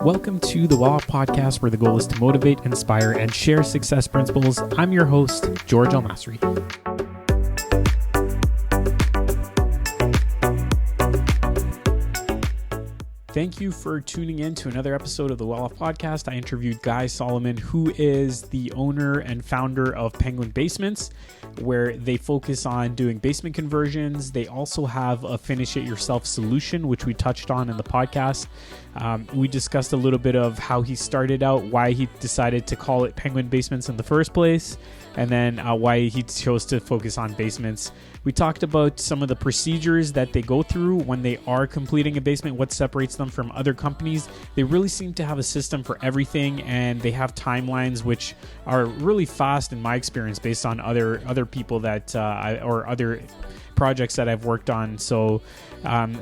Welcome to the Walkout podcast, where the goal is to motivate, inspire, and share success principles. I'm your host, George Masri. Thank you for tuning in to another episode of the Walkout podcast. I interviewed Guy Solomon, who is the owner and founder of Penguin Basements, where they focus on doing basement conversions. They also have a finish it yourself solution, which we touched on in the podcast. We discussed a little bit of how he started out, why he decided to call it Penguin Basements in the first place, and then why he chose to focus on basements. We talked about some of the procedures that they go through when they are completing a basement, what separates them from other companies. They really seem to have a system for everything, and they have timelines which are really fast in my experience based on other people that or other projects that I've worked on. So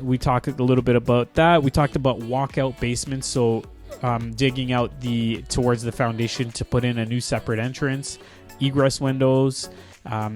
we talked a little bit about that. We talked about walkout basements, so digging out towards the foundation to put in a new separate entrance, egress windows,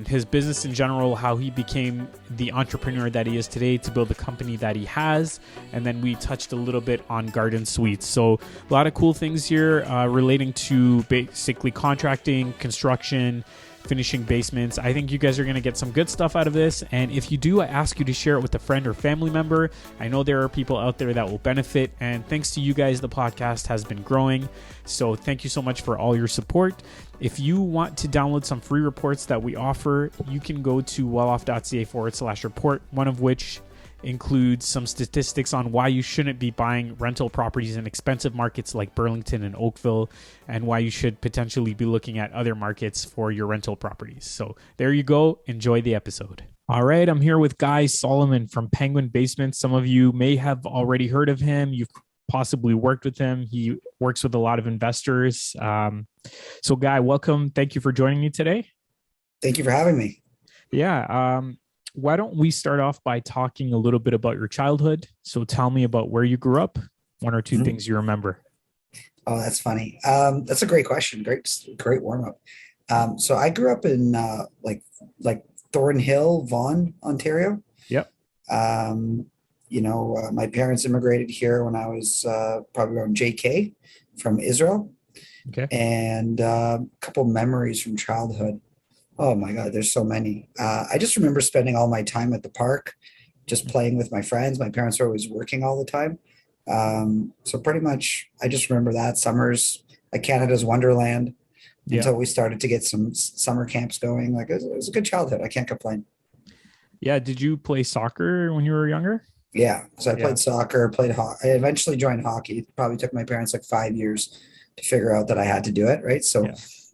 his business in general, how he became the entrepreneur that he is today to build the company that he has. And then we touched a little bit on garden suites. So a lot of cool things here relating to basically contracting, construction, finishing basements. I think you guys are going to get some good stuff out of this. And if you do, I ask you to share it with a friend or family member. I know there are people out there that will benefit. And thanks to you guys, the podcast has been growing. So thank you so much for all your support. If you want to download some free reports that we offer, you can go to walloff.ca/report, one of which includes some statistics on why you shouldn't be buying rental properties in expensive markets like Burlington and Oakville, and why you should potentially be looking at other markets for your rental properties. So there you go. Enjoy the episode. All right. I'm here with Guy Solomon from Penguin Basements. Some of you may have already heard of him. You've possibly worked with him. He works with a lot of investors. So Guy, welcome. Thank you for joining me today. Thank you for having me. Yeah. Why don't we start off by talking a little bit about your childhood? So tell me about where you grew up, one or two things you remember. Oh, that's funny. That's a great question. Great warm up. So I grew up in like Thornhill, Vaughan, Ontario. Yep. My parents immigrated here when I was probably around JK from Israel. Okay. And a couple memories from childhood. Oh my God, there's so many. I just remember spending all my time at the park, just playing with my friends. My parents were always working all the time. So pretty much, I just remember that summers at Canada's Wonderland until we started to get some summer camps going. Like it was a good childhood. I can't complain. Yeah. Did you play soccer when you were younger? Yeah. So I played soccer, played hockey. I eventually joined hockey. It probably took my parents like 5 years to figure out that I had to do it. Right. So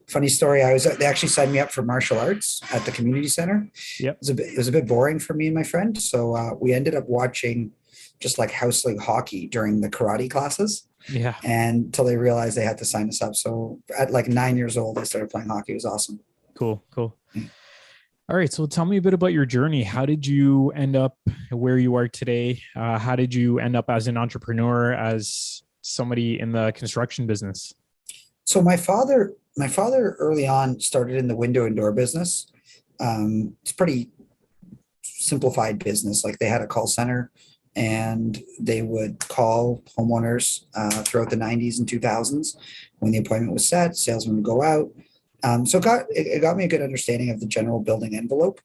funny story. They actually signed me up for martial arts at the community center. Yep. It was a bit boring for me and my friend. So we ended up watching just like house league hockey during the karate classes. Yeah. And until they realized they had to sign us up. So at like 9 years old, I started playing hockey. It was awesome. Cool. All right. So tell me a bit about your journey. How did you end up where you are today? How did you end up as an entrepreneur, as somebody in the construction business? So my father early on started in the window and door business. It's pretty simplified business. Like they had a call center and they would call homeowners throughout the 90s and 2000s. When the appointment was set, salesmen would go out. So it got me a good understanding of the general building envelope,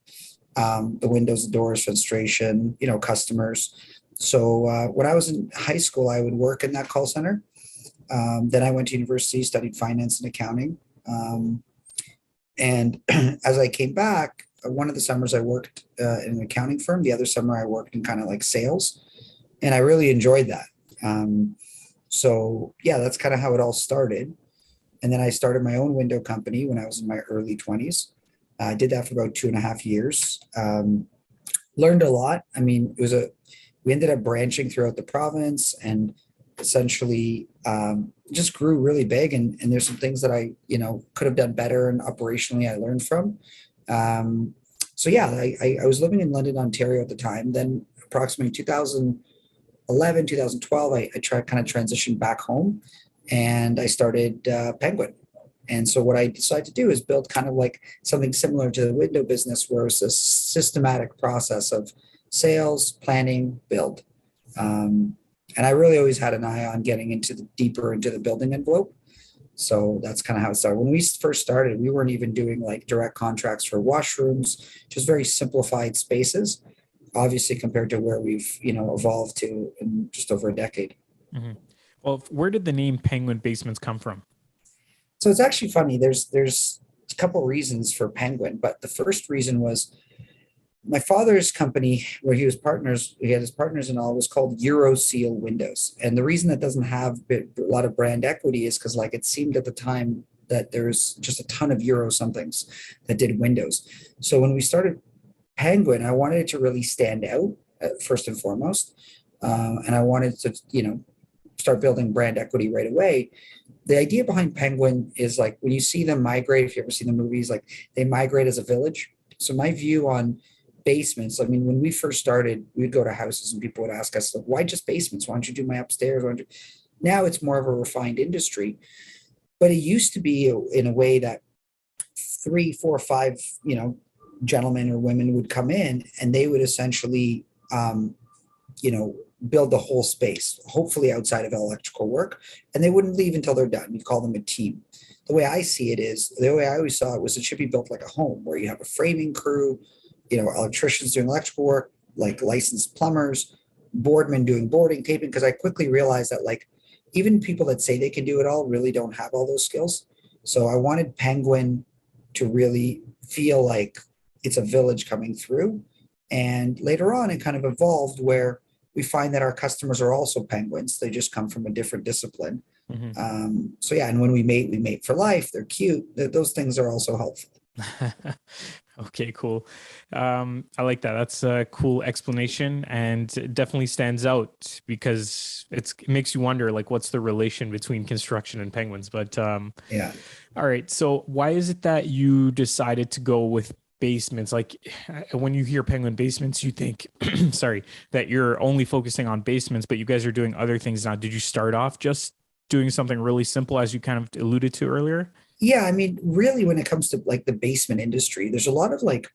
the windows, the doors, fenestration, customers. So when I was in high school, I would work in that call center. Then I went to university, studied finance and accounting. And as I came back, one of the summers I worked in an accounting firm. The other summer I worked in kind of like sales. And I really enjoyed that. So that's kind of how it all started. And then I started my own window company when I was in my early 20s. I did that for about 2.5 years. Learned a lot. I mean, we ended up branching throughout the province and essentially just grew really big. And there's some things that I, could have done better and operationally I learned from. I was living in London, Ontario at the time. Then approximately 2011, 2012, I transitioned back home and I started Penguin. And so what I decided to do is build kind of like something similar to the window business, where it's a systematic process of sales, planning, build. And I really always had an eye on getting deeper into the building envelope. So that's kind of how it started. When we first started, we weren't even doing like direct contracts for washrooms, just very simplified spaces, obviously compared to where we've, evolved to in just over a decade. Mm-hmm. Well, where did the name Penguin Basements come from? So it's actually funny. There's a couple reasons for Penguin, but the first reason was my father's company, where he had his partners and all, was called Euro Seal Windows. And the reason that doesn't have a lot of brand equity is because like it seemed at the time that there's just a ton of Euro somethings that did windows. So when we started Penguin, I wanted it to really stand out first and foremost. And I wanted to, start building brand equity right away. The idea behind Penguin is like when you see them migrate, if you ever see the movies, like they migrate as a village. So my view on basements, I mean, when we first started, we'd go to houses and people would ask us, like, why just basements? Why don't you do my upstairs? Now it's more of a refined industry. But it used to be in a way that 3, 4, 5, gentlemen or women would come in and they would essentially, build the whole space, hopefully outside of electrical work, and they wouldn't leave until they're done. You call them a team. The way I see it is, the way I always saw it was it should be built like a home where you have a framing crew, electricians doing electrical work, like licensed plumbers, boardmen doing boarding, taping, because I quickly realized that like even people that say they can do it all really don't have all those skills. So I wanted Penguin to really feel like it's a village coming through. And later on, it kind of evolved where we find that our customers are also penguins. They just come from a different discipline. So yeah, and when we mate for life. They're cute. Those things are also helpful. Okay, cool. I like that. That's a cool explanation, and it definitely stands out because it makes you wonder, like, what's the relation between construction and penguins? But Yeah. all right. So why is it that you decided to go with basements? Like when you hear Penguin Basements, you think, sorry, that you're only focusing on basements, but you guys are doing other things now. Did you start off just doing something really simple, as you kind of alluded to earlier? Yeah, I mean, really, when it comes to like the basement industry, there's a lot of like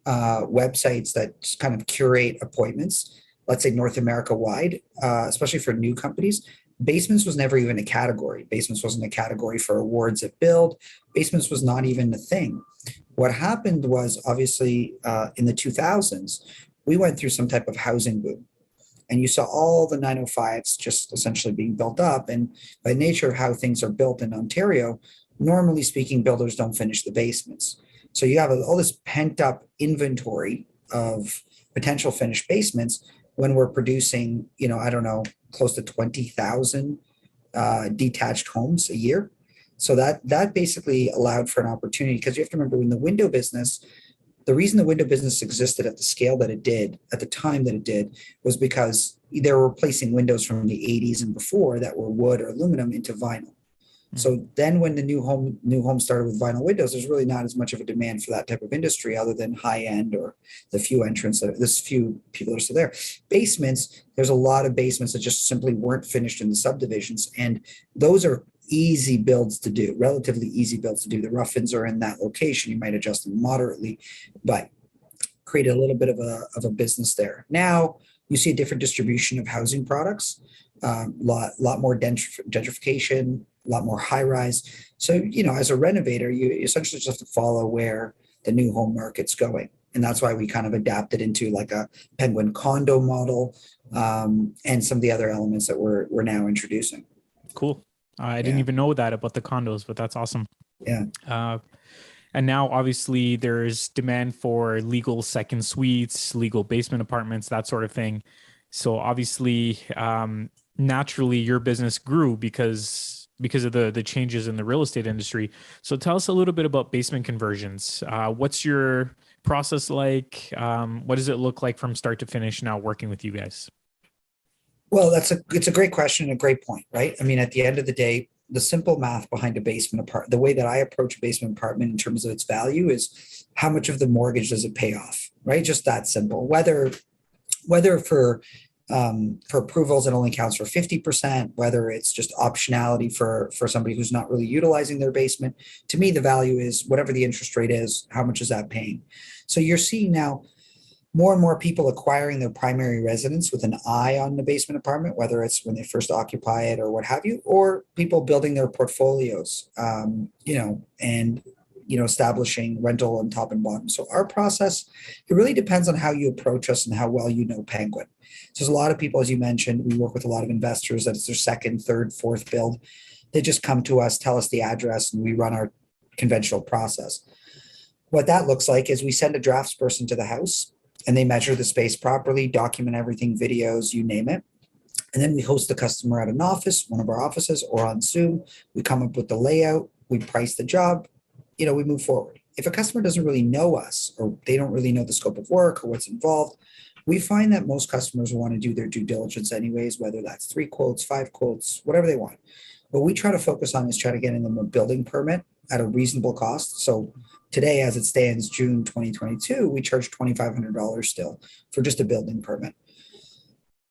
websites that just kind of curate appointments, let's say North America wide, especially for new companies. Basements was never even a category. Basements wasn't a category for awards at Build. Basements was not even a thing. What happened was obviously in the 2000s, we went through some type of housing boom. And you saw all the 905s just essentially being built up. And by nature of how things are built in Ontario, normally speaking, builders don't finish the basements. So you have all this pent up inventory of potential finished basements when we're producing, I don't know, close to 20,000 detached homes a year. So that basically allowed for an opportunity, because you have to remember, in the window business, the reason the window business existed at the scale that it did at the time that it did was because they were replacing windows from the 80s and before that were wood or aluminum into vinyl. So then when the new home started with vinyl windows, there's really not as much of a demand for that type of industry other than high end or the few entrants there's few people that are still there. Basements, there's a lot of basements that just simply weren't finished in the subdivisions. And those are easy builds to do, relatively easy builds to do. The rough-ins are in that location. You might adjust them moderately, but create a little bit of a business there. Now you see a different distribution of housing products, lot more gentrification, a lot more high rise. So, as a renovator, you essentially just have to follow where the new home market's going. And that's why we kind of adapted into like a Penguin condo model, and some of the other elements that we're now introducing. Cool. I didn't even know that about the condos, but that's awesome. Yeah. And now obviously there's demand for legal second suites, legal basement apartments, that sort of thing. So obviously, naturally your business grew because of the changes in the real estate industry. So tell us a little bit about basement conversions. What's your process like? What does it look like from start to finish now working with you guys? Well, it's a great question and a great point, right? I mean, at the end of the day, the simple math behind a basement apartment, the way that I approach a basement apartment in terms of its value is how much of the mortgage does it pay off, right? Just that simple. Whether for approvals, it only counts for 50%, whether it's just optionality for somebody who's not really utilizing their basement. To me, the value is whatever the interest rate is, how much is that paying? So you're seeing now more and more people acquiring their primary residence with an eye on the basement apartment, whether it's when they first occupy it or what have you, or people building their portfolios, and establishing rental on top and bottom. So our process, it really depends on how you approach us and how well you know Penguin. So there's a lot of people, as you mentioned, we work with a lot of investors that it's their second, third, fourth build. They just come to us, tell us the address, and we run our conventional process. What that looks like is we send a draftsperson to the house and they measure the space properly, document everything, videos, you name it. And then we host the customer at an office, one of our offices, or on Zoom. We come up with the layout, we price the job, we move forward. If a customer doesn't really know us or they don't really know the scope of work or what's involved, we find that most customers will want to do their due diligence anyways, whether that's 3 quotes, 5 quotes, whatever they want. What we try to focus on is try to get them a building permit at a reasonable cost. So today, as it stands, June 2022, we charge $2,500 still for just a building permit.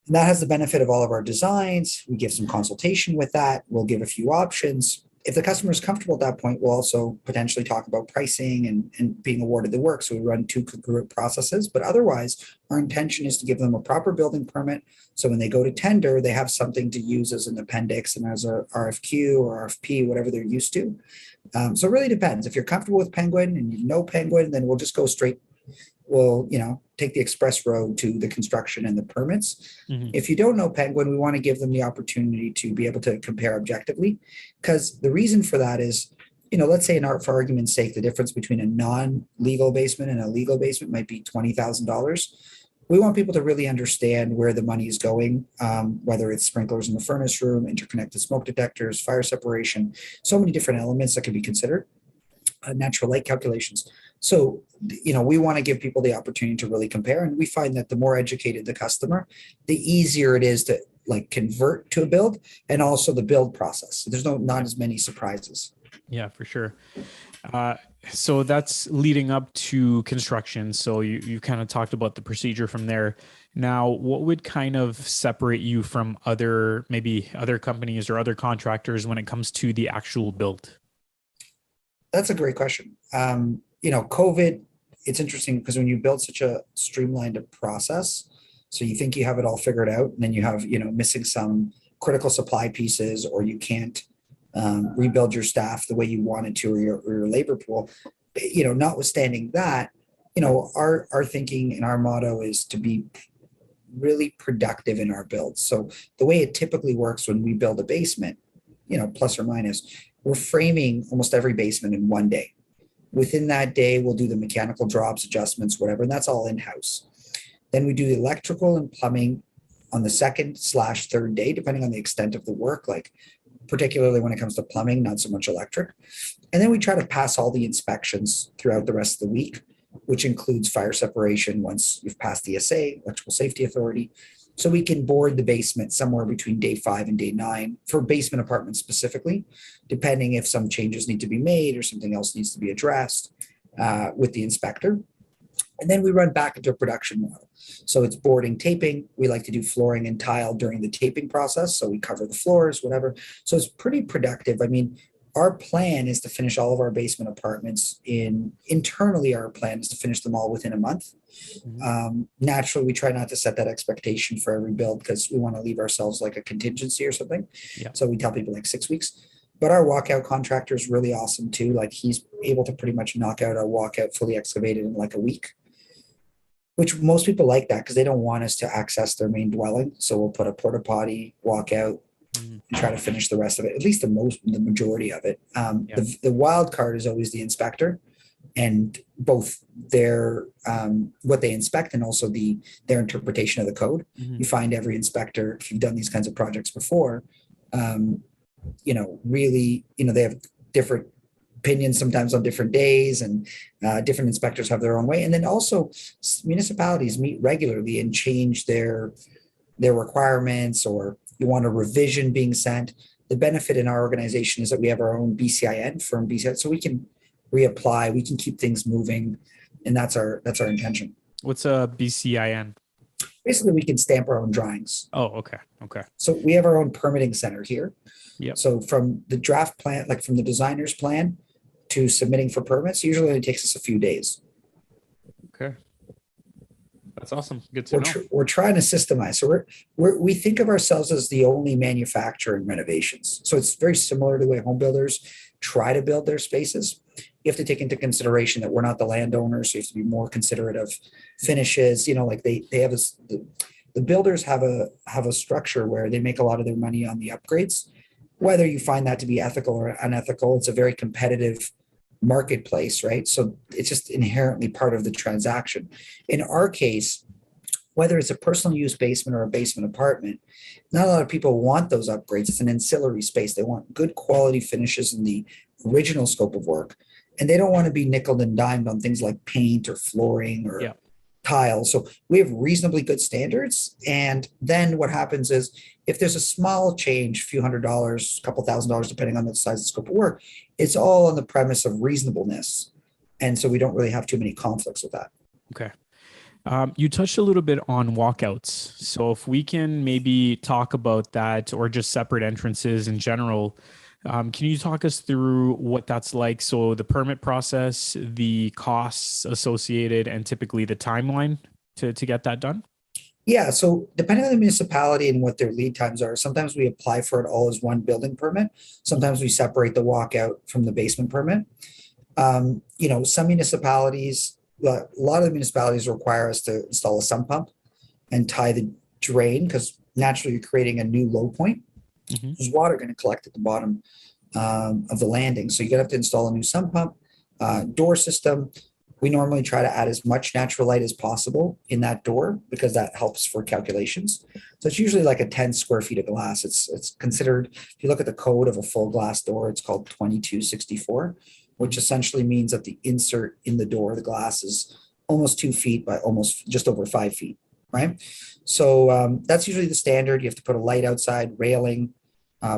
And that has the benefit of all of our designs. We give some consultation with that. We'll give a few options. If the customer is comfortable at that point, we'll also potentially talk about pricing and being awarded the work. So we run 2 congruent processes, but otherwise our intention is to give them a proper building permit. So when they go to tender, they have something to use as an appendix and as a RFQ or RFP, whatever they're used to. So it really depends. If you're comfortable with Penguin and you know Penguin, then we'll just go straight. We'll, take the express road to the construction and the permits. Mm-hmm. If you don't know Penguin, we want to give them the opportunity to be able to compare objectively, because the reason for that is, let's say for argument's sake, the difference between a non-legal basement and a legal basement might be $20,000. We want people to really understand where the money is going, whether it's sprinklers in the furnace room, interconnected smoke detectors, fire separation, so many different elements that can be considered, natural light calculations. So, we want to give people the opportunity to really compare. And we find that the more educated the customer, the easier it is to convert to a build, and also the build process. So there's not as many surprises. Yeah, for sure. So that's leading up to construction. So you kind of talked about the procedure from there. Now, what would kind of separate you from other companies or other contractors when it comes to the actual build? That's a great question. COVID, it's interesting because when you build such a streamlined process, so you think you have it all figured out, and then you have, missing some critical supply pieces, or you can't rebuild your staff the way you wanted to, or your labor pool, notwithstanding that, our thinking and our motto is to be really productive in our builds. So the way it typically works when we build a basement, plus or minus, we're framing almost every basement in one day. Within that day, we'll do the mechanical drops, adjustments, whatever, and that's all in-house. Then we do the electrical and plumbing on the second/third day, depending on the extent of the work, particularly when it comes to plumbing, not so much electric. And then we try to pass all the inspections throughout the rest of the week, which includes fire separation once you've passed the ESA, Electrical Safety Authority. So we can board the basement somewhere between day 5 and day 9 for basement apartments specifically, depending if some changes need to be made or something else needs to be addressed with the inspector. And then we run back into a production model. So it's boarding, taping. We like to do flooring and tile during the taping process. So we cover the floors, whatever. So it's pretty productive. I mean, our plan is to finish all of our basement apartments internally. Our plan is to finish them all within a month. Mm-hmm. Naturally, we try not to set that expectation for every build because we want to leave ourselves like a contingency or something. Yeah. So we tell people 6 weeks. But our walkout contractor is really awesome too. He's able to pretty much knock out our walkout fully excavated in a week, which most people like that because they don't want us to access their main dwelling. So we'll put a porta potty, walkout, and try to finish the rest of it, at least the majority of it. The wild card is always the inspector, and both their what they inspect and also their interpretation of the code. Mm-hmm. You find every inspector, if you've done these kinds of projects before, really, they have different opinions sometimes on different days, and different inspectors have their own way. And then also municipalities meet regularly and change their requirements, or you want a revision being sent. The benefit in our organization is that we have our own BCIN, firm BCIN, so we can reapply, we can keep things moving, and that's our intention. What's a BCIN? Basically, we can stamp our own drawings. Oh, okay. So we have our own permitting center here. Yeah. So from the draft plan, from the designer's plan to submitting for permits, usually it takes us a few days. Okay. That's awesome. Good to know. We're trying to systemize. So we think of ourselves as the only manufacturer in renovations. So it's very similar to the way home builders try to build their spaces. You have to take into consideration that we're not the landowners, so you have to be more considerate of finishes. Like they have this. The builders have a structure where they make a lot of their money on the upgrades. Whether you find that to be ethical or unethical, it's a very competitive marketplace, right? So it's just inherently part of the transaction. In our case, whether it's a personal use basement or a basement apartment, not a lot of people want those upgrades. It's an ancillary space. They want good quality finishes in the original scope of work. And they don't want to be nickel and dimed on things like paint or flooring or tile. So we have reasonably good standards. And then what happens is if there's a small change, a few $100s, a couple $1,000s, depending on the size and scope of work, it's all on the premise of reasonableness. And so we don't really have too many conflicts with that. Okay. You touched a little bit on walkouts. So if we can maybe talk about that, or just separate entrances in general, can you talk us through what that's like? So the permit process, the costs associated, and typically the timeline to get that done? Yeah, so depending on the municipality and what their lead times are, sometimes we apply for it all as one building permit. Sometimes we separate the walkout from the basement permit. Some municipalities, a lot of the municipalities require us to install a sump pump and tie the drain, because naturally you're creating a new low point. There's water going to collect at the bottom of the landing. So you're going to have to install a new sump pump, door system. We normally try to add as much natural light as possible in that door because that helps for calculations. So it's usually like a 10 square feet of glass. It's considered, if you look at the code of a full glass door, it's called 2264, which essentially means that the insert in the door, the glass, is almost 2 feet by almost just over 5 feet, right? So that's usually the standard. You have to put a light outside, railing,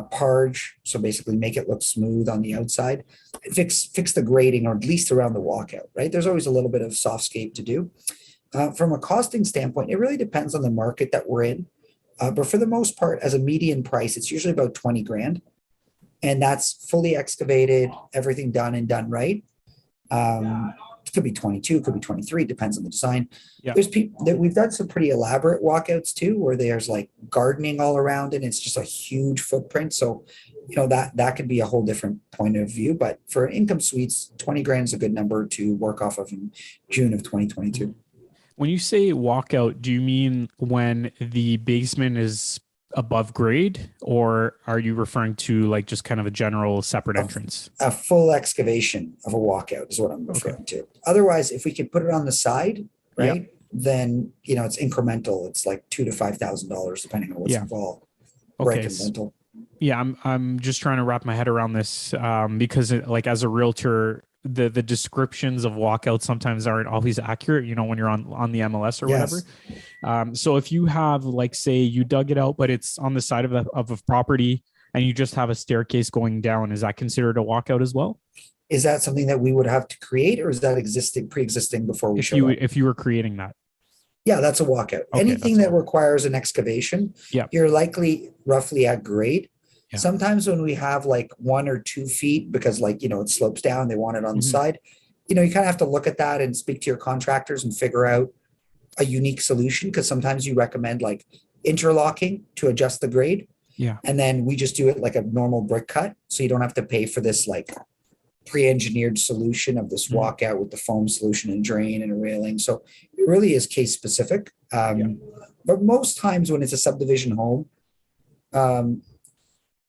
parge, so basically make it look smooth on the outside, fix the grading, or at least around the walkout, right? There's always a little bit of softscape to do. From a costing standpoint, it really depends on the market that we're in. But for the most part, as a median price, it's usually about 20 grand. And that's fully excavated, everything done and done right. It could be 22, it could be 23, depends on the design. There's people that we've done some pretty elaborate walkouts too, where there's like gardening all around it. It's just a huge footprint. So, that could be a whole different point of view. But for income suites, 20 grand is a good number to work off of in June of 2022. When you say walkout, do you mean when the basement is above grade, or are you referring to like just kind of a general separate entrance? A full excavation of a walkout is what I'm referring to. Otherwise, if we could put it on the side, right, then it's incremental. It's like $2,000 to $5,000 depending on what's involved. Okay. I'm just trying to wrap my head around this because like as a realtor, the descriptions of walkouts sometimes aren't always accurate, when you're on the MLS or whatever. So if you have, like, say you dug it out, but it's on the side of a property and you just have a staircase going down, is that considered a walkout as well? Is that something that we would have to create, or is that pre-existing before we show up? If you were creating that? Yeah, that's a walkout. Okay, anything that requires an excavation, you're likely roughly at grade. Sometimes when we have like 1 or 2 feet, because it slopes down, they want it on the side, you kind of have to look at that and speak to your contractors and figure out a unique solution, because sometimes you recommend like interlocking to adjust the grade. And then we just do it like a normal brick cut. So you don't have to pay for this like pre-engineered solution of this walkout with the foam solution and drain and a railing. So it really is case specific. But most times when it's a subdivision home,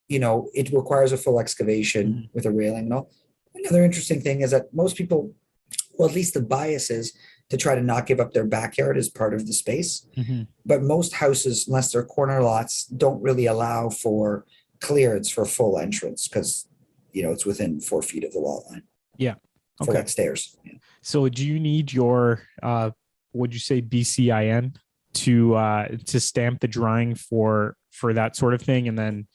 it requires a full excavation with a railing and all. Another interesting thing is that most people, well, at least the bias is to try to not give up their backyard as part of the space. But most houses, unless they're corner lots, don't really allow for clearance for full entrance because, it's within 4 feet of the lot line. For like stairs. So do you need your, would you say BCIN to stamp the drawing for that sort of thing? And then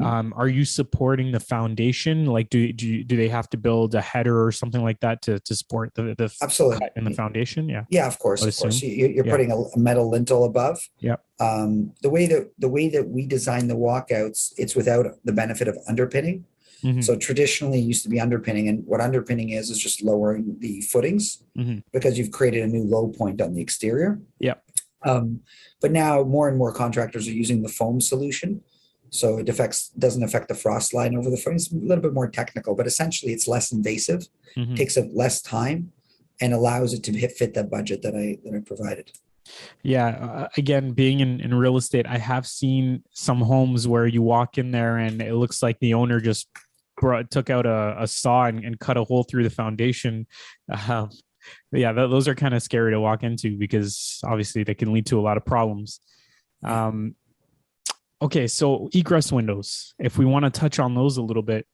are you supporting the foundation? Like, do they have to build a header or something like that to support the absolutely cut in the foundation? Of course. You're putting a metal lintel above. The way that we design the walkouts, it's without the benefit of underpinning. Hmm. So traditionally it used to be underpinning, and what underpinning is just lowering the footings Hmm. because you've created a new low point on the exterior. Yeah. But now more and more contractors are using the foam solution. So it doesn't affect the frost line over the footings. It's a little bit more technical, but essentially it's less invasive, Hmm. takes up less time, and allows it to fit that budget that I provided. Yeah. Again, being in real estate, I have seen some homes where you walk in there and it looks like the owner just took out a saw and cut a hole through the foundation. Um, yeah, those are kind of scary to walk into because obviously they can lead to a lot of problems. Yeah. Um, okay, so egress windows, if we want to touch on those a little bit,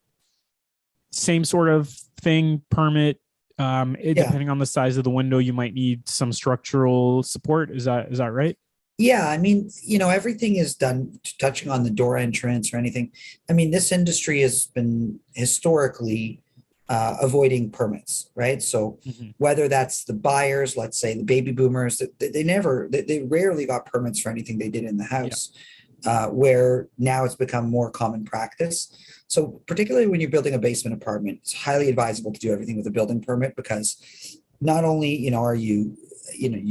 same sort of thing, permit. Yeah. Depending on the size of the window, you might need some structural support. Is that right? Yeah, I mean, everything is done touching on the door entrance or anything. I mean, this industry has been historically avoiding permits, right? So Hmm. whether that's the buyers, let's say the baby boomers, they rarely got permits for anything they did in the Yeah. house, where now it's become more common practice. So particularly when you're building a basement apartment, it's highly advisable to do everything with a building permit because not only, are you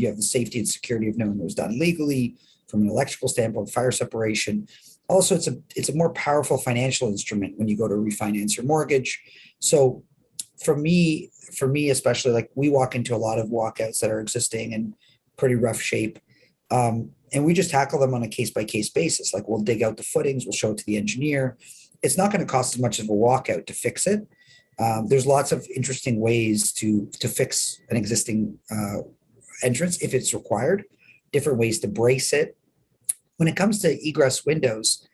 have the safety and security of knowing it was done legally from an electrical standpoint, fire separation. Also, it's a more powerful financial instrument when you go to refinance your mortgage. So for me, especially, like we walk into a lot of walkouts that are existing in pretty rough shape. And we just tackle them on a case by case basis. Like we'll dig out the footings, we'll show it to the engineer. It's not going to cost as much as a walkout to fix it. There's lots of interesting ways to fix an existing entrance if it's required, different ways to brace it. When it comes to egress windows,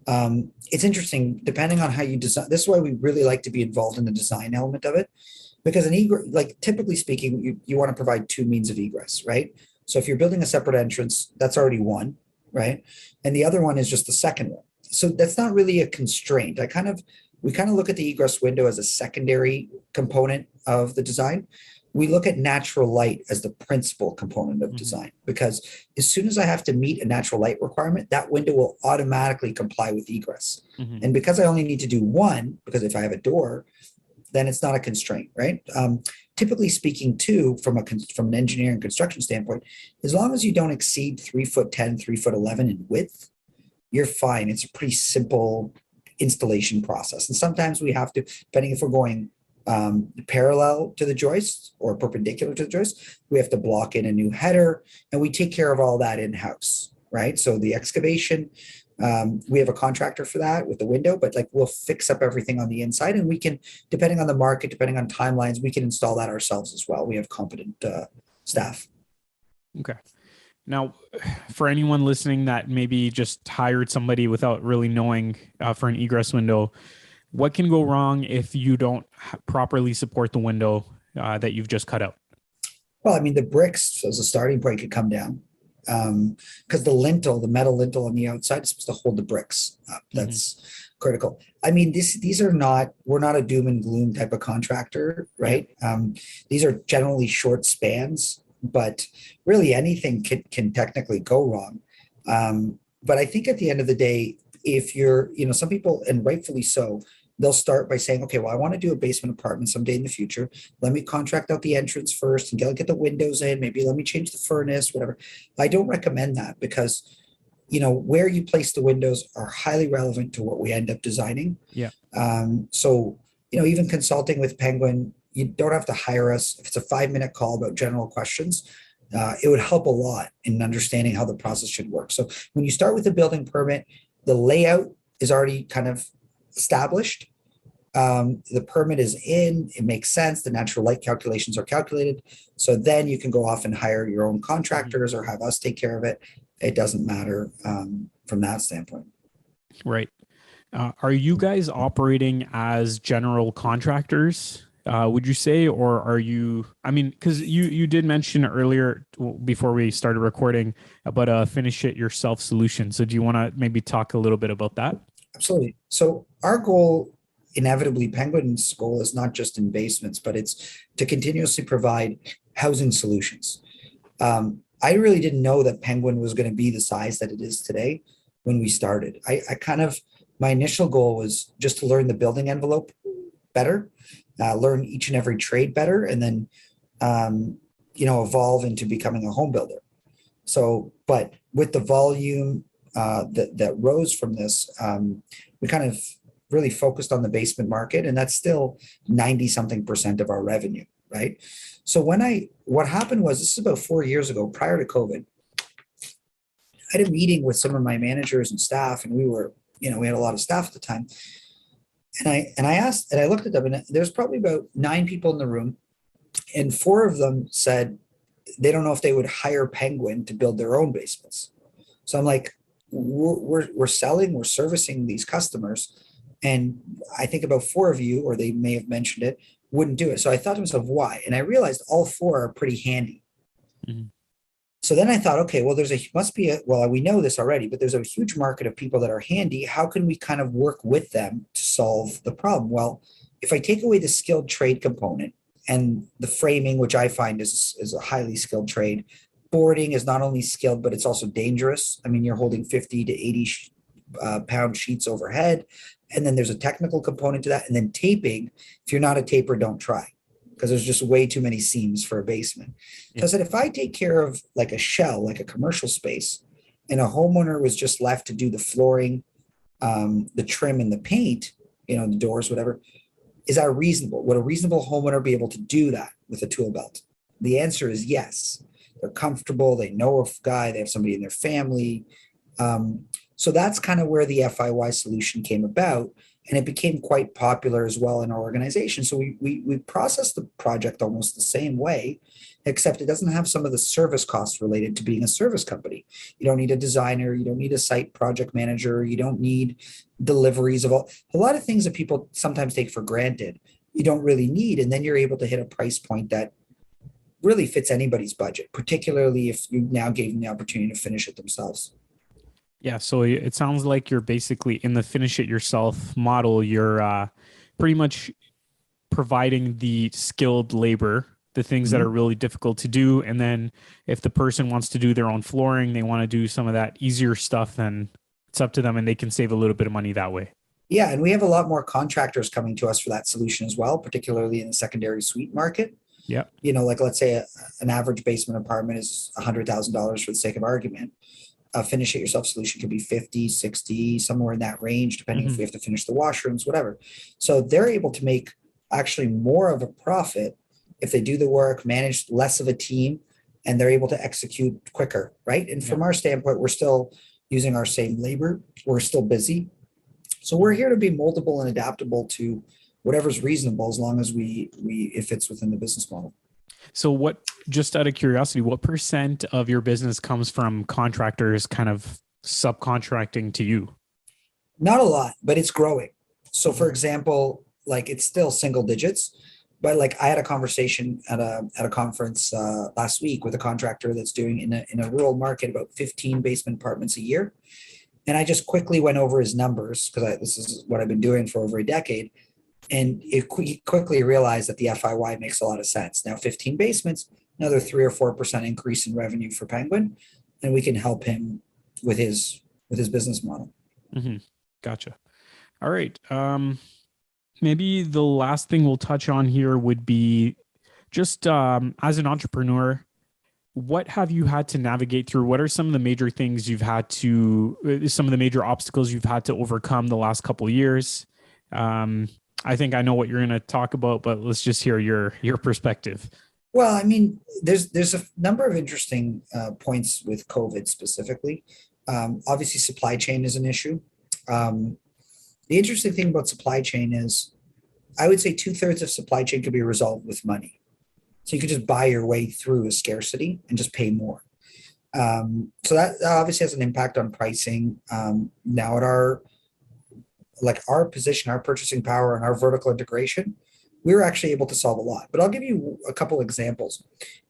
it's interesting depending on how you design. This is why we really like to be involved in the design element of it, because an egress, like typically speaking, you want to provide two means of egress, right? So if you're building a separate entrance, that's already one, right? And the other one is just the second one. So that's not really a constraint. We kind of look at the egress window as a secondary component of the design. We look at natural light as the principal component of Hmm. design because as soon as I have to meet a natural light requirement, that window will automatically comply with egress. Hmm. And because I only need to do one, because if I have a door, then it's not a constraint, right? Typically speaking, too, from an engineering construction standpoint, as long as you don't exceed 3'10", 3'11" in width, you're fine. It's a pretty simple installation process. And sometimes we have to, depending if we're going parallel to the joist or perpendicular to the joist, we have to block in a new header, and we take care of all that in-house, right? So the excavation, we have a contractor for that with the window, but like we'll fix up everything on the inside, and we can, depending on the market, depending on timelines, we can install that ourselves as well. We have competent staff. Okay. Now, for anyone listening that maybe just hired somebody without really knowing for an egress window, what can go wrong if you don't properly support the window that you've just cut out? Well, I mean, the bricks as a starting point could come down because the metal lintel on the outside is supposed to hold the bricks up. Hmm. That's critical. I mean, we're not a doom and gloom type of contractor, Yeah. right? These are generally short spans, but really anything can technically go wrong. But I think at the end of the day, if some people, and rightfully so, they'll start by saying, okay, well, I want to do a basement apartment someday in the future. Let me contract out the entrance first and get the windows in. Maybe let me change the furnace, whatever. I don't recommend that because, where you place the windows are highly relevant to what we end up designing. Yeah. So, even consulting with Penguin, you don't have to hire us. If it's a 5-minute call about general questions, it would help a lot in understanding how the process should work. So when you start with a building permit, the layout is already kind of established. The permit is in, it makes sense. The natural light calculations are calculated. So then you can go off and hire your own contractors or have us take care of it. It doesn't matter from that standpoint. Right. Are you guys operating as general contractors, would you say, or are you, I mean, because you did mention earlier before we started recording about a finish it yourself solution. So do you want to maybe talk a little bit about that? Absolutely. So our goal, inevitably, Penguin's goal is not just in basements, but it's to continuously provide housing solutions. I really didn't know that Penguin was going to be the size that it is today when we started. I kind of my initial goal was just to learn the building envelope better, learn each and every trade better, and then, evolve into becoming a home builder. So, but with the volume that rose from this, we kind of really focused on the basement market, and that's still 90 something percent of our revenue, right? So what happened was, this is about 4 years ago, prior to COVID, I had a meeting with some of my managers and staff, and we had a lot of staff at the time. And I looked at them, and there's probably about 9 people in the room, and 4 of them said they don't know if they would hire Penguin to build their own basements. So I'm like, we're servicing these customers, and I think about 4 of you, or they may have mentioned it, wouldn't do it. So I thought to myself, why? And I realized all 4 are pretty handy. Mm-hmm. So then I thought, okay, well, we know this already, but there's a huge market of people that are handy. How can we kind of work with them to solve the problem? Well, if I take away the skilled trade component and the framing, which I find is a highly skilled trade, boarding is not only skilled, but it's also dangerous. I mean, you're holding 50 to 80 pound sheets overhead. And then there's a technical component to that. And then taping, if you're not a taper, don't try, because there's just way too many seams for a basement. Yeah. So I said, if I take care of like a shell, like a commercial space, and a homeowner was just left to do the flooring, the trim and the paint, the doors, whatever, is that reasonable? Would a reasonable homeowner be able to do that with a tool belt? The answer is yes. They're comfortable. They know a guy. They have somebody in their family. So that's kind of where the FYI solution came about, and it became quite popular as well in our organization. So we process the project almost the same way, except it doesn't have some of the service costs related to being a service company. You don't need a designer. You don't need a site project manager. You don't need deliveries of a lot of things that people sometimes take for granted. You don't really need, and then you're able to hit a price point that really fits anybody's budget, particularly if you now gave them the opportunity to finish it themselves. Yeah, so it sounds like you're basically in the finish it yourself model. You're pretty much providing the skilled labor, the things that are really difficult to do. And then if the person wants to do their own flooring, they want to do some of that easier stuff, then it's up to them, and they can save a little bit of money that way. Yeah, and we have a lot more contractors coming to us for that solution as well, particularly in the secondary suite market. Yeah. Like let's say an average basement apartment is $100,000 for the sake of argument. A finish it yourself solution could be 50, 60, somewhere in that range, depending if we have to finish the washrooms, whatever. So they're able to make actually more of a profit if they do the work, manage less of a team, and they're able to execute quicker, right? And from our standpoint, we're still using our same labor. We're still busy. So we're here to be moldable and adaptable to whatever's reasonable, as long as it fits within the business model. So just out of curiosity, what % of your business comes from contractors kind of subcontracting to you? Not a lot, but it's growing. So for example, like it's still single digits, but like I had a conversation at a conference last week with a contractor that's doing in a rural market about 15 basement apartments a year. And I just quickly went over his numbers, because this is what I've been doing for over a decade. And he quickly realized that the FYI makes a lot of sense. Now, 15 basements, another 3 or 4% increase in revenue for Penguin, and we can help him with his business model. Mm-hmm. Gotcha. All right. Maybe the last thing we'll touch on here would be just as an entrepreneur, what have you had to navigate through? What are some of the major things some of the major obstacles you've had to overcome the last couple of years? I think I know what you're going to talk about, but let's just hear your perspective. Well, I mean, there's a number of interesting points with COVID specifically. Obviously, supply chain is an issue. The interesting thing about supply chain is, I would say 2/3 of supply chain could be resolved with money. So you could just buy your way through a scarcity and just pay more. So that obviously has an impact on pricing. Now at our position, our purchasing power, and our vertical integration, we were actually able to solve a lot. But I'll give you a couple examples.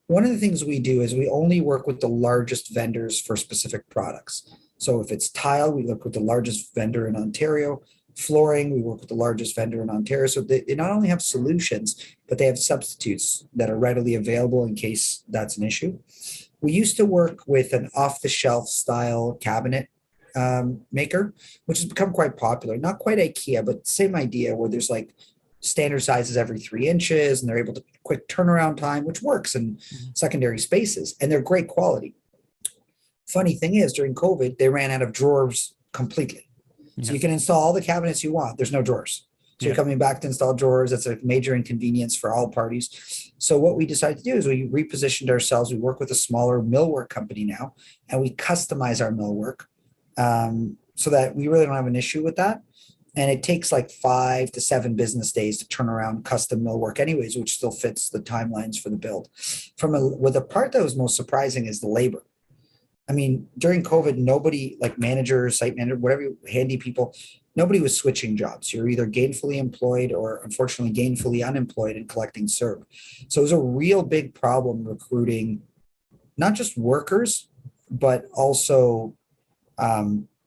One of the things we do is we only work with the largest vendors for specific products. So if it's tile, we work with the largest vendor in Ontario. Flooring, we work with the largest vendor in Ontario. So they not only have solutions, but they have substitutes that are readily available in case that's an issue. We used to work with an off-the-shelf style cabinet maker, which has become quite popular. Not quite IKEA, but same idea where there's like standard sizes every 3 inches, and they're able to quick turnaround time, which works in secondary spaces, and they're great quality. Funny thing is, during COVID, they ran out of drawers completely. So you can install all the cabinets you want. There's no drawers. So you're coming back to install drawers. That's a major inconvenience for all parties. So what we decided to do is we repositioned ourselves. We work with a smaller millwork company now, and we customize our millwork so that we really don't have an issue with that. And it takes like 5 to 7 business days to turn around custom millwork anyways, which still fits the timelines for the build. With the part that was most surprising is the labor. I mean, during COVID, nobody, like managers, site manager, whatever, handy people, nobody was switching jobs. You're either gainfully employed or unfortunately gainfully unemployed and collecting CERB. So it was a real big problem recruiting not just workers, but also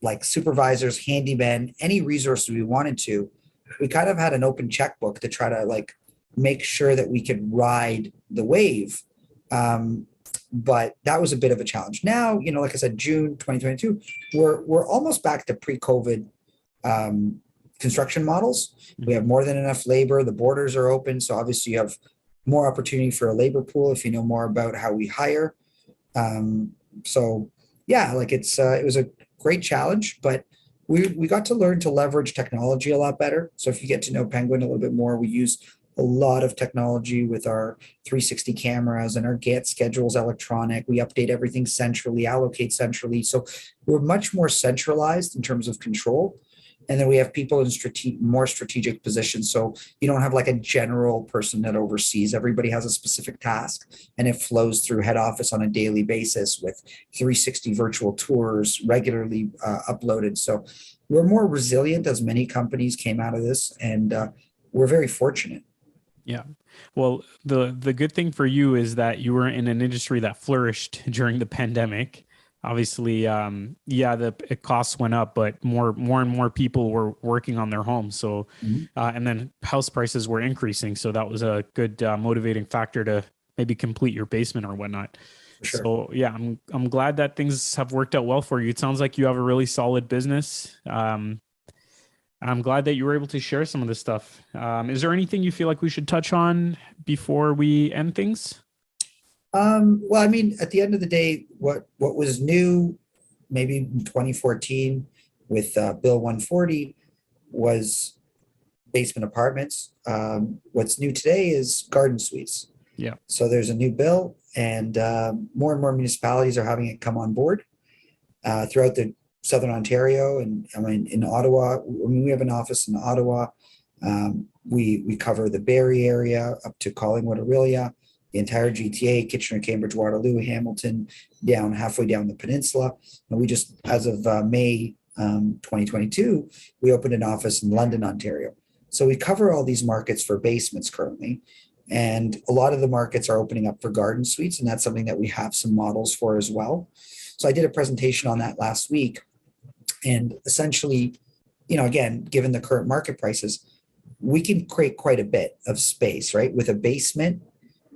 like supervisors, handymen, any resources we wanted to. We kind of had an open checkbook to try to like make sure that we could ride the wave. But that was a bit of a challenge. Now, you know, like I said, June 2022, we're almost back to pre-COVID construction models. We have more than enough labor. The borders are open. So obviously you have more opportunity for a labor pool if you know more about how we hire. So yeah, like it was a great challenge, but we got to learn to leverage technology a lot better. So if you get to know Penguin a little bit more, we use a lot of technology with our 360 cameras, and our Gantt schedules electronic. We update everything centrally, allocate centrally. So we're much more centralized in terms of control. And then we have people in more strategic positions. So you don't have like a general person that oversees. Everybody has a specific task, and it flows through head office on a daily basis with 360 virtual tours regularly uploaded. So we're more resilient, as many companies came out of this, and we're very fortunate. Yeah. Well, the good thing for you is that you were in an industry that flourished during the pandemic. Obviously, the costs went up, but more and more people were working on their homes. So, and then house prices were increasing. So that was a good motivating factor to maybe complete your basement or whatnot. Sure. So yeah, I'm glad that things have worked out well for you. It sounds like you have a really solid business. I'm glad that you were able to share some of this stuff. Is there anything you feel like we should touch on before we end things? Well, I mean, at the end of the day, what was new, maybe in 2014 with Bill 140 was basement apartments. What's new today is garden suites. Yeah. So there's a new bill, and more municipalities are having it come on board throughout the Southern Ontario, and I mean in Ottawa. I mean, we have an office in Ottawa. We cover the Barrie area up to Collingwood, Orillia, the entire GTA, Kitchener, Cambridge, Waterloo, Hamilton, halfway down the peninsula. And we just, as of May 2022, we opened an office in London, Ontario. So we cover all these markets for basements currently. And a lot of the markets are opening up for garden suites, and that's something that we have some models for as well. So I did a presentation on that last week. And essentially, you know, again, given the current market prices, we can create quite a bit of space, right? With a basement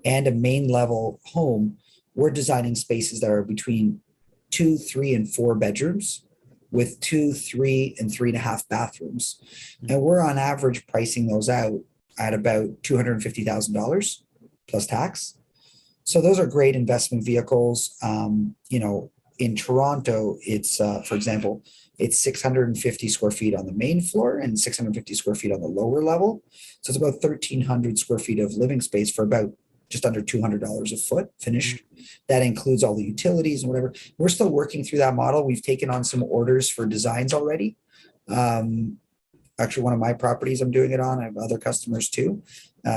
and a main level home, we're designing spaces that are between 2, 3, and 4 bedrooms with 2, 3, and 3.5 bathrooms. And we're on average pricing those out at about $250,000 plus tax. So those are great investment vehicles. You know, in Toronto, it's, for example, it's 650 square feet on the main floor and 650 square feet on the lower level. So it's about 1,300 square feet of living space for about just under $200 a foot finished. That includes all the utilities and whatever. We're still working through that model. We've taken on some orders for designs already. Actually, one of my properties I'm doing it on. I have other customers too,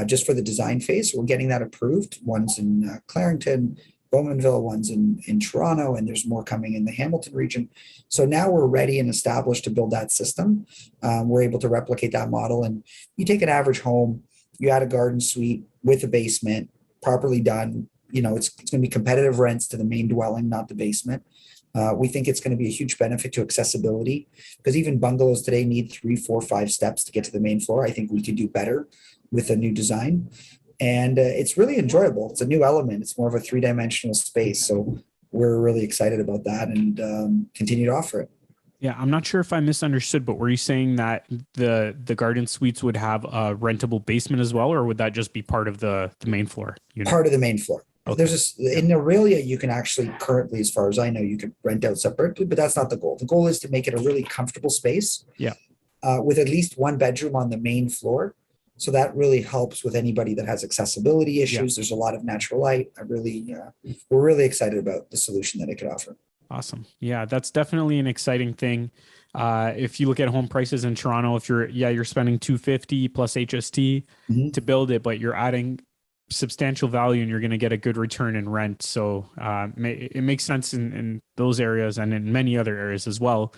just for the design phase. So we're getting that approved. One's in Clarington, Bowmanville, one's in Toronto, and there's more coming in the Hamilton region. So now we're ready and established to build that system. We're able to replicate that model. And you take an average home, you add a garden suite with a basement, properly done. You know, it's going to be competitive rents to the main dwelling, not the basement. We think it's going to be a huge benefit to accessibility, because even bungalows today need 3, 4, 5 steps to get to the main floor. I think we could do better with a new design. And it's really enjoyable. It's a new element. It's more of a 3-dimensional space. So we're really excited about that and continue to offer it. Yeah, I'm not sure if I misunderstood, but were you saying that the garden suites would have a rentable basement as well, or would that just be part of the main floor unit? Part of the main floor. Okay. There's this in Aurelia, you can actually currently, as far as I know, you can rent out separately, but that's not the goal. The goal is to make it a really comfortable space. Yeah. With at least one bedroom on the main floor. So that really helps with anybody that has accessibility issues. There's a lot of natural light. We're really excited about the solution that it could offer. Awesome. Yeah, that's definitely an exciting thing. If you look at home prices in Toronto, if you're spending $250 plus HST to build it, but you're adding substantial value and you're going to get a good return in rent. So it makes sense in those areas and in many other areas as well.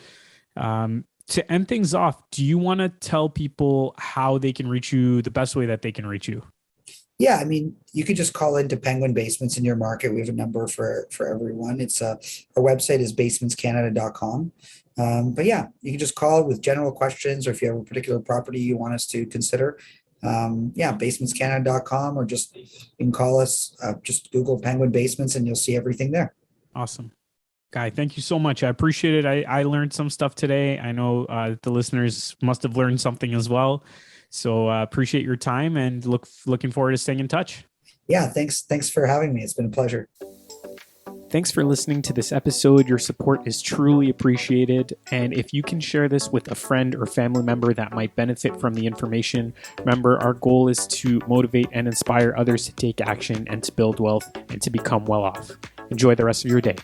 To end things off, do you want to tell people how they can reach you, the best way that they can reach you? Yeah, I mean, you could just call into Penguin Basements in your market. We have a number for everyone. It's our website is basementscanada.com. But yeah, you can just call with general questions, or if you have a particular property you want us to consider. Basementscanada.com, or just you can call us. Just Google Penguin Basements and you'll see everything there. Awesome. Guy, thank you so much. I appreciate it. I learned some stuff today. I know the listeners must have learned something as well. So appreciate your time and looking forward to staying in touch. Yeah, thanks for having me. It's been a pleasure. Thanks for listening to this episode. Your support is truly appreciated. And if you can share this with a friend or family member that might benefit from the information, remember, our goal is to motivate and inspire others to take action and to build wealth and to become well off. Enjoy the rest of your day.